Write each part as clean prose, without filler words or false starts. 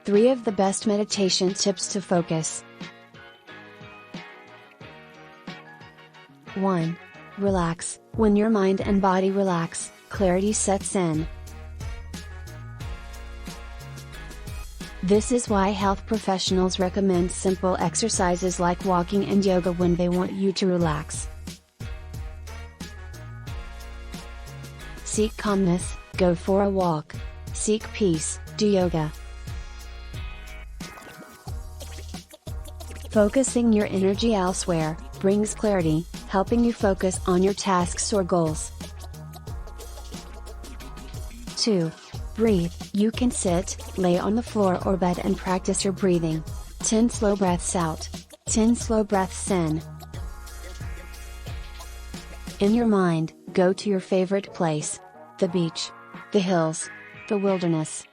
3 of the best meditation tips to focus. 1. Relax. When your mind and body relax, clarity sets in. This is why health professionals recommend simple exercises like walking and yoga when they want you to relax. Seek calmness, go for a walk. Seek peace, do yoga. Focusing your energy elsewhere brings clarity, helping you focus on your tasks or goals. 2. Breathe. You can sit, lay on the floor or bed and practice your breathing. 10 slow breaths out. 10 slow breaths in. In your mind, go to your favorite place. The beach, the hills, the wilderness.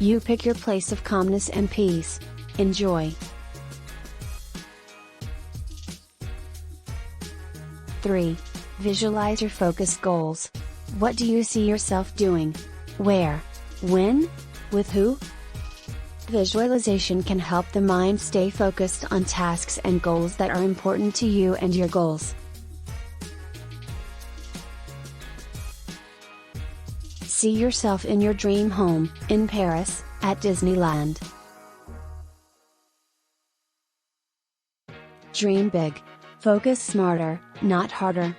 You pick your place of calmness and peace. Enjoy. 3. Visualize your focused goals. What do you see yourself doing? Where? When? With who? Visualization can help the mind stay focused on tasks and goals that are important to you and your goals. See yourself in your dream home, in Paris, at Disneyland. Dream big. Focus smarter, not harder.